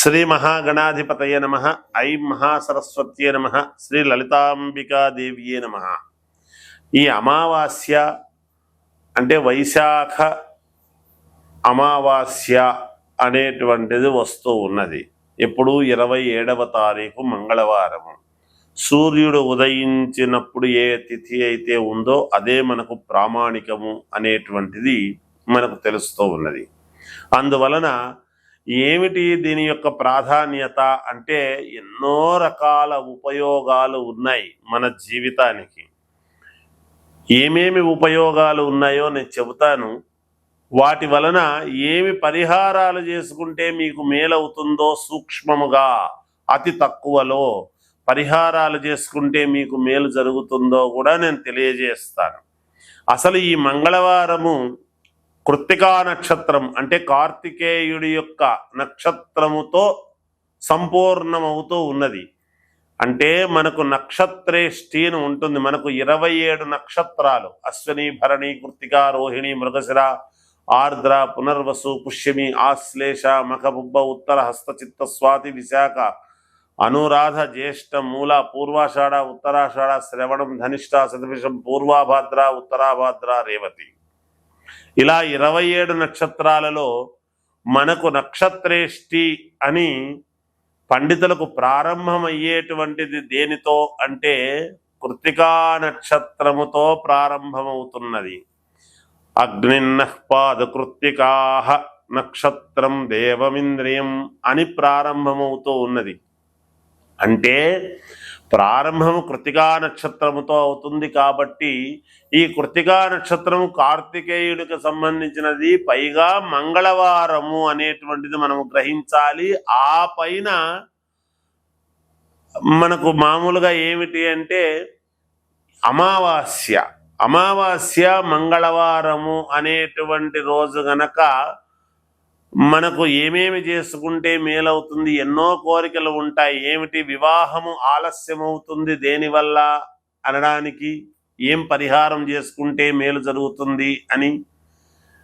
శ్రీ మహాగణాధిపతయ నమః. ఐం మహాసరస్వత్యే నమః. శ్రీ లలితాంబికాదేవ్యే నమః. ఈ అమావాస్య అంటే వైశాఖ అమావాస్య అనేటువంటిది వస్తూ ఉన్నది. ఎప్పుడు 27వ తారీఖు మంగళవారము. సూర్యుడు ఉదయించినప్పుడు ఏ తిథి అయితే ఉందో అదే మనకు ప్రామాణికము అనేటువంటిది మనకు తెలుస్తూ ఉన్నది. అందువలన ఏమిటి దీని యొక్క ప్రాధాన్యత అంటే ఎన్నో రకాల ఉపయోగాలు ఉన్నాయి మన జీవితానికి. ఏమేమి ఉపయోగాలు ఉన్నాయో నేను చెబుతాను. వాటి వలన ఏమి పరిహారాలు చేసుకుంటే మీకు మేలవుతుందో సూక్ష్మముగా అతి తక్కువలో పరిహారాలు చేసుకుంటే మీకు మేలు జరుగుతుందో కూడా నేను తెలియజేస్తాను. అసలు ఈ మంగళవారము కృత్తికా నక్షత్రం అంటే కార్తికేయుడి యొక్క నక్షత్రముతో సంపూర్ణమవుతూ ఉన్నది. అంటే మనకు నక్షత్రేష్టి అని ఉంటుంది. మనకు 27 నక్షత్రాలు అశ్విని, భరణి, కృత్తిక, రోహిణి, మృగశిర, ఆర్ద్ర, పునర్వసు, పుష్యమి, ఆశ్లేష, మఖ, బుబ్బ, ఉత్తర, హస్త, చిత్త, స్వాతి, విశాఖ, అనురాధ, జ్యేష్ఠ, మూల, పూర్వాషాఢ, ఉత్తరాషాఢ, శ్రవణం, ధనిష్ట, శతభిషం, పూర్వాభాద్ర, ఉత్తరాభాద్ర, రేవతి. ఇలా 27 నక్షత్రాలలో మనకు నక్షత్రేష్టి అని పండితులకు ప్రారంభమయ్యేటువంటిది దేనితో అంటే కృత్తికా నక్షత్రముతో ప్రారంభమవుతున్నది. అగ్నిన్నః పాదకృత్తికాః నక్షత్రం దేవమింద్రియం అని ప్రారంభమవుతూ ఉన్నది. అంటే ప్రారంభము కృత్తికా నక్షత్రముతో అవుతుంది. కాబట్టి ఈ కృత్తికా నక్షత్రము కార్తికేయుడికి సంబంధించినది, పైగా మంగళవారము అనేటువంటిది మనము గ్రహించాలి. ఆ పైన మనకు మామూలుగా ఏమిటి అంటే అమావాస్య మంగళవారము అనేటువంటి రోజు గనక మనకు ఏమేమి చేసుకుంటే మేలవుతుంది, ఎన్నో కోరికలు ఉంటాయి. ఏమిటి, వివాహము ఆలస్యమవుతుంది దేనివల్ల అనడానికి, ఏం పరిహారం చేసుకుంటే మేలు జరుగుతుంది అని,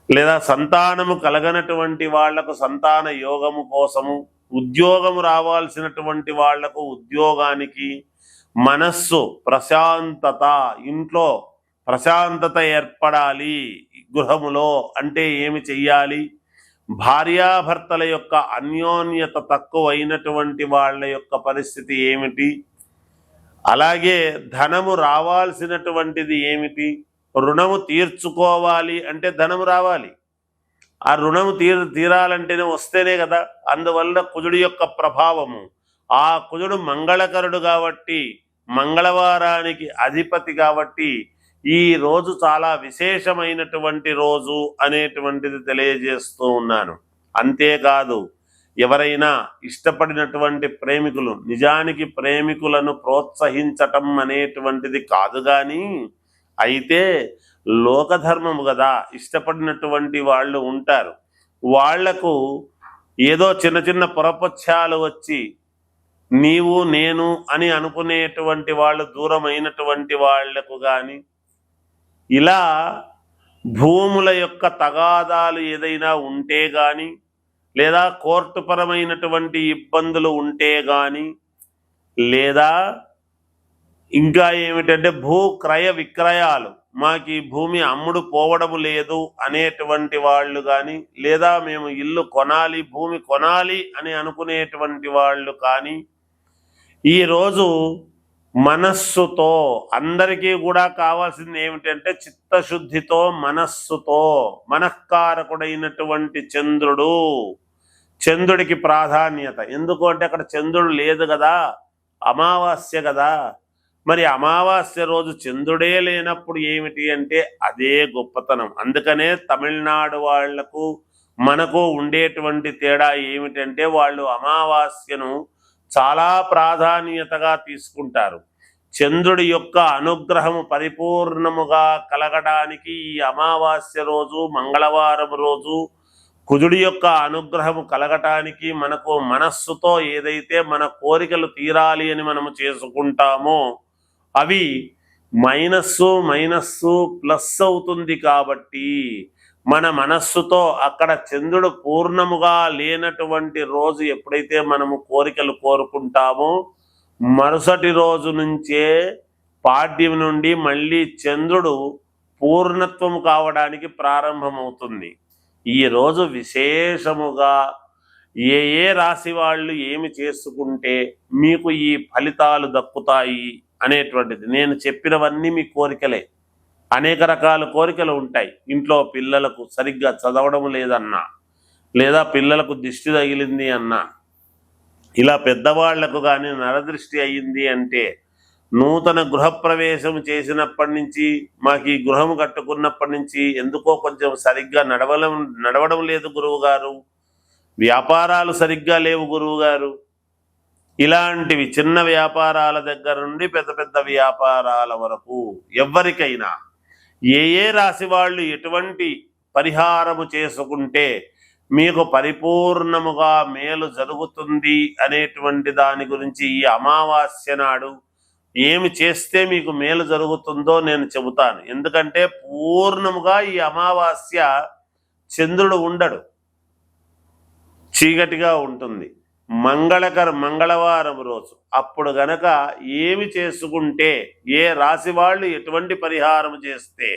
లేదా సంతానము కలగనటువంటి వాళ్లకు సంతాన యోగము కోసము, ఉద్యోగము రావాల్సినటువంటి వాళ్లకు ఉద్యోగానికి, మనస్సు ప్రశాంతత, ఇంట్లో ప్రశాంతత ఏర్పడాలి, గృహములో అంటే ఏమి చెయ్యాలి, భార్యాభర్తల యొక్క అన్యోన్యత తక్కువైనటువంటి వాళ్ళ యొక్క పరిస్థితి ఏమిటి, అలాగే ధనము రావాల్సినటువంటిది ఏమిటి, రుణము తీర్చుకోవాలి అంటే ధనము రావాలి. ఆ రుణము తీరాలంటేనే వస్తేనే కదా. అందువల్ల కుజుడి యొక్క ప్రభావము, ఆ కుజుడు మంగళకరుడు కాబట్టి, మంగళవారానికి అధిపతి కాబట్టి ఈ రోజు చాలా విశేషమైనటువంటి రోజు అనేటువంటిది తెలియజేస్తూ ఉన్నాను. అంతేకాదు, ఎవరైనా ఇష్టపడినటువంటి ప్రేమికులు, నిజానికి ప్రేమికులను ప్రోత్సహించటం అనేటువంటిది కాదు, కానీ అయితే లోకధర్మము కదా, ఇష్టపడినటువంటి వాళ్ళు ఉంటారు. వాళ్లకు ఏదో చిన్న చిన్న పొరపక్షాలు వచ్చి నీవు నేను అని అనుకునేటువంటి వాళ్ళు దూరమైనటువంటి వాళ్లకు కానీ, ఇలా భూముల యొక్క తగాదాలు ఏదైనా ఉంటే కానీ, లేదా కోర్టుపరమైనటువంటి ఇబ్బందులు ఉంటే కానీ, లేదా ఇంకా ఏమిటంటే భూ క్రయ విక్రయాలు, మాకు ఈ భూమి అమ్ముడు పోవడము లేదు అనేటువంటి వాళ్ళు కానీ, లేదా మేము ఇల్లు కొనాలి, భూమి కొనాలి అని అనుకునేటువంటి వాళ్ళు కానీ, ఈరోజు మనస్సుతో, అందరికీ కూడా కావాల్సింది ఏమిటంటే చిత్తశుద్ధితో, మనస్సుతో, మనఃకారకుడైనటువంటి చంద్రుడికి ప్రాధాన్యత. ఎందుకు అంటే అక్కడ చంద్రుడు లేదు కదా, అమావాస్య కదా. మరి అమావాస్య రోజు చంద్రుడే లేనప్పుడు ఏమిటి అంటే అదే గొప్పతనం. అందుకనే తమిళనాడు వాళ్లకు మనకు ఉండేటువంటి తేడా ఏమిటంటే వాళ్ళు అమావాస్యను చాలా ప్రాధాన్యతగా తీసుకుంటారు. చంద్రుడి యొక్క అనుగ్రహము పరిపూర్ణముగా కలగడానికి ఈ అమావాస్య రోజు, మంగళవారం రోజు కుజుడి యొక్క అనుగ్రహము కలగటానికి మనకు మనస్సుతో ఏదైతే మన కోరికలు తీరాలి అని మనము చేసుకుంటామో అవి మైనస్సు ప్లస్ అవుతుంది. కాబట్టి మన మనస్సుతో అక్కడ చంద్రుడు పూర్ణముగా లేనటువంటి రోజు ఎప్పుడైతే మనము కోరికలు కోరుకుంటామో మరుసటి రోజు నుంచే పాడ్యం నుండి మళ్ళీ చంద్రుడు పూర్ణత్వం కావడానికి ప్రారంభమవుతుంది. ఈ రోజు విశేషముగా ఏ ఏ రాశి వాళ్ళు ఏమి చేసుకుంటే మీకు ఈ ఫలితాలు దక్కుతాయి అనేటువంటిది, నేను చెప్పినవన్నీ మీ కోరికలే. అనేక రకాల కోరికలు ఉంటాయి. ఇంట్లో పిల్లలకు సరిగ్గా చదవడం లేదన్నా, లేదా పిల్లలకు దిష్టి తగిలింది అన్నా, ఇలా పెద్దవాళ్లకు కానీ నరదృష్టి అయ్యింది అంటే, నూతన గృహప్రవేశం చేసినప్పటి నుంచి, మాకు ఈ గృహం కట్టుకున్నప్పటి నుంచి ఎందుకో కొంచెం సరిగ్గా నడవడం లేదు గురువు గారు, వ్యాపారాలు సరిగ్గా లేవు గురువు గారు, ఇలాంటివి చిన్న వ్యాపారాల దగ్గర నుండి పెద్ద పెద్ద వ్యాపారాల వరకు ఎవరికైనా ఏ ఏ రాశి వాళ్ళు ఎటువంటి పరిహారము చేసుకుంటే మీకు పరిపూర్ణముగా మేలు జరుగుతుంది అనేటువంటి దాని గురించి ఈ అమావాస్య నాడు ఏమి చేస్తే మీకు మేలు జరుగుతుందో నేను చెబుతాను. ఎందుకంటే పూర్ణముగా ఈ అమావాస్య చంద్రుడు ఉండడు, చీకటిగా ఉంటుంది, మంగళవారం రోజు. అప్పుడు గనక ఏమి చేసుకుంటే, ఏ రాశి వాళ్ళు ఎటువంటి పరిహారం చేస్తే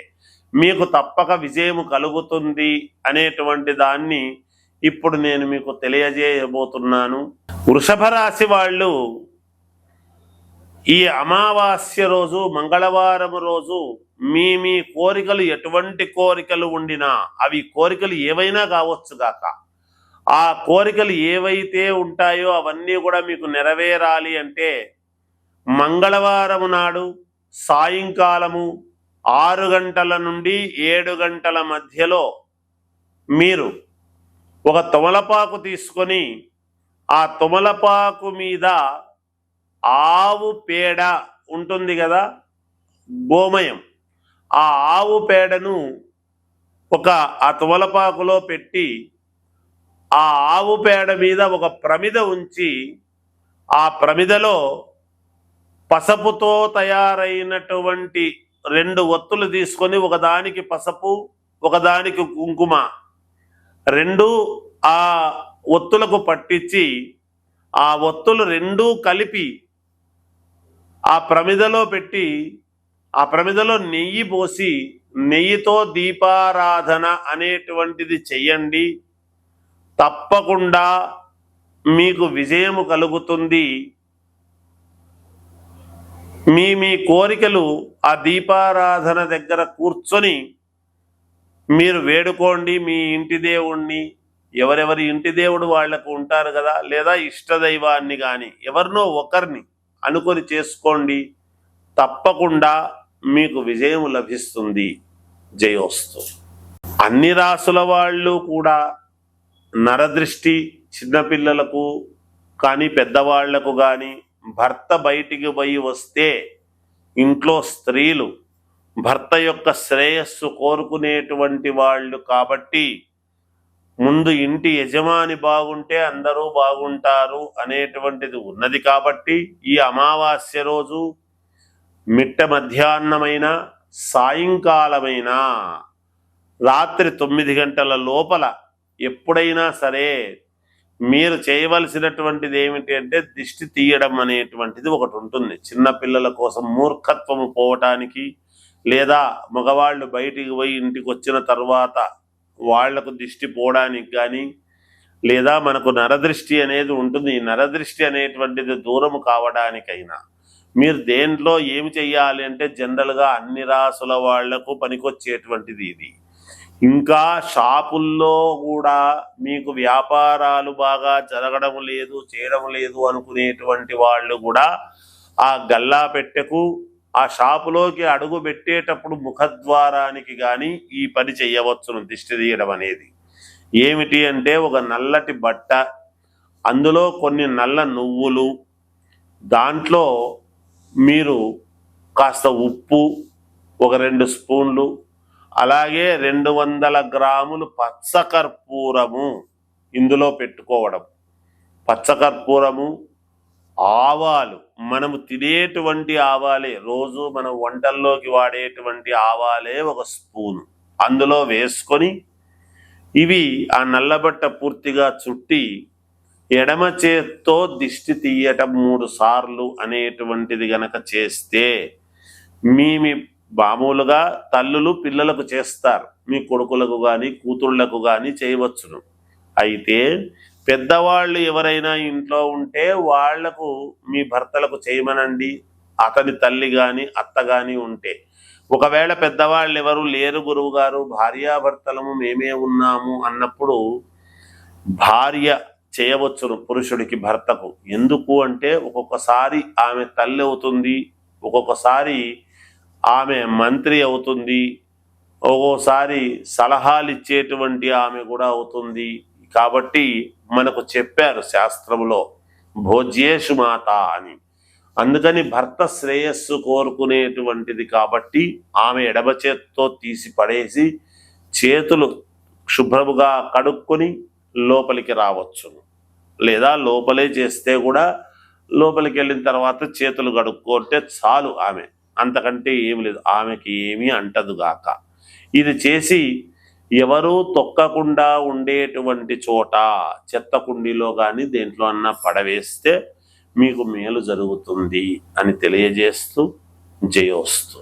మీకు తప్పక విజయము కలుగుతుంది అనేటువంటి దాన్ని ఇప్పుడు నేను మీకు తెలియజేయబోతున్నాను. వృషభ రాశి వాళ్ళు ఈ అమావాస్య రోజు, మంగళవారం రోజు మీ కోరికలు ఎటువంటి కోరికలు ఉండినా, అవి కోరికలు ఏవైనా కావచ్చు గాక, ఆ కోరికలు ఏవైతే ఉంటాయో అవన్నీ కూడా మీకు నెరవేరాలి అంటే మంగళవారం నాడు సాయంకాలము 6 గంటల నుండి 7 గంటల మధ్యలో మీరు ఒక తమలపాకు తీసుకొని ఆ తమలపాకు మీద ఆవు పేడ ఉంటుంది కదా, గోమయం, ఆ ఆవు పేడను ఆ తమలపాకులో పెట్టి ఆ ఆవు పేడ మీద ఒక ప్రమిద ఉంచి ఆ ప్రమిదలో పసుపుతో తయారైనటువంటి 2 ఒత్తులు తీసుకొని ఒకదానికి పసుపు ఒకదానికి కుంకుమ 2 ఆ ఒత్తులకు పట్టించి ఆ ఒత్తులు 2 కలిపి ఆ ప్రమిదలో పెట్టి ఆ ప్రమిదలో నెయ్యి పోసి నెయ్యితో దీపారాధన అనేటువంటిది చెయ్యండి. తప్పకుండా మీకు విజయము కలుగుతుంది. మీ కోరికలు ఆ దీపారాధన దగ్గర కూర్చొని మీరు వేడుకోండి. మీ ఇంటి దేవుణ్ణి, ఎవరెవరి ఇంటి దేవుడు వాళ్లకు ఉంటారు కదా, లేదా ఇష్టదైవాన్ని కానీ ఎవరినో ఒకరిని అనుకొని చేసుకోండి. తప్పకుండా మీకు విజయం లభిస్తుంది. జయోస్తు. అన్ని రాసుల వాళ్ళు కూడా నరదృష్టి చిన్నపిల్లలకు కానీ పెద్దవాళ్లకు కానీ, భర్త బయటికి పోయి వస్తే ఇంట్లో స్త్రీలు భర్త యొక్క శ్రేయస్సు కోరుకునేటువంటి వాళ్ళు కాబట్టి, ముందు ఇంటి యజమాని బాగుంటే అందరూ బాగుంటారు అనేటువంటిది ఉన్నది కాబట్టి, ఈ అమావాస్య రోజు మిట్ట మధ్యాహ్నమైన సాయంకాలమైన రాత్రి 9 గంటల లోపల ఎప్పుడైనా సరే మీరు చేయవలసినటువంటిది ఏమిటి అంటే దిష్టి తీయడం అనేటువంటిది ఒకటి ఉంటుంది. చిన్నపిల్లల కోసం మూర్ఖత్వము పోవటానికి, లేదా మగవాళ్ళు బయటికి పోయి ఇంటికి వచ్చిన తర్వాత వాళ్లకు దిష్టి పోవడానికి కానీ, లేదా మనకు నరదృష్టి అనేది ఉంటుంది, ఈ నరదృష్టి అనేటువంటిది దూరము కావడానికైనా మీరు దేంట్లో ఏమి చెయ్యాలి అంటే జనరల్గా అన్ని రాసుల వాళ్లకు పనికొచ్చేటువంటిది ఇది. ఇంకా షాపుల్లో కూడా మీకు వ్యాపారాలు బాగా జరగడం లేదు, చేయడం లేదు అనుకునేటువంటి వాళ్ళు కూడా ఆ గల్లా పెట్టెకు, ఆ షాపులోకి అడుగు పెట్టేటప్పుడు ముఖద్వారానికి కానీ ఈ పని చెయ్యవచ్చును. దిష్టి తీయడం అనేది ఏమిటి అంటే ఒక నల్లటి బట్ట, అందులో కొన్ని నల్ల నువ్వులు, దాంట్లో మీరు కాస్త ఉప్పు, ఒక 2 స్పూన్లు, అలాగే 200 గ్రాములు పచ్చకర్పూరము ఇందులో పెట్టుకోవడం. పచ్చకర్పూరము, ఆవాలు, మనము తినేటువంటి ఆవాలే, రోజు మనం వంటల్లోకి వాడేటువంటి ఆవాలే 1 స్పూను అందులో వేసుకొని ఇవి ఆ నల్లబట్ట పూర్తిగా చుట్టి ఎడమ చేత్తో దిష్టి తీయటం 3 సార్లు అనేటువంటిది గనక చేస్తే మీ మామూలుగా తల్లులు పిల్లలకు చేస్తారు, మీ కొడుకులకు కానీ కూతుళ్లకు కానీ చేయవచ్చును. అయితే పెద్దవాళ్ళు ఎవరైనా ఇంట్లో ఉంటే వాళ్లకు మీ భర్తలకు చేయమనండి, అతని తల్లి కానీ అత్త కానీ ఉంటే. ఒకవేళ పెద్దవాళ్ళు ఎవరు లేరు గురువు గారు, భార్యాభర్తలము మేమే ఉన్నాము అన్నప్పుడు భార్య చేయవచ్చును పురుషుడికి భర్తకు. ఎందుకు అంటే ఒక్కొక్కసారి ఆమె తల్లి అవుతుంది, ఒక్కొక్కసారి ఆమె మంత్రి అవుతుంది, ఒక్కోసారి సలహాలు ఇచ్చేటువంటి ఆమె కూడా అవుతుంది. కాబట్టి మనకు చెప్పారు శాస్త్రంలో భోజ్యేషు మాత అని. అందుకని భర్త శ్రేయస్సు కోరుకునేటువంటిది కాబట్టి ఆమె ఎడమ చేత్తో తీసి పడేసి చేతులు శుభ్రముగా కడుక్కొని లోపలికి రావచ్చును. లేదా లోపలే చేస్తే కూడా లోపలికి వెళ్ళిన తర్వాత చేతులు కడుక్కుంటే చాలు, ఆమె అంతకంటే ఏమి లేదు, ఆమెకి ఏమీ అంటదుగాక. ఇది చేసి ఎవరూ తొక్కకుండా ఉండేటువంటి చోట చెత్త కుండీలో కానీ దేంట్లో అన్నా పడవేస్తే మీకు మేలు జరుగుతుంది అని తెలియజేస్తూ జయోస్తు.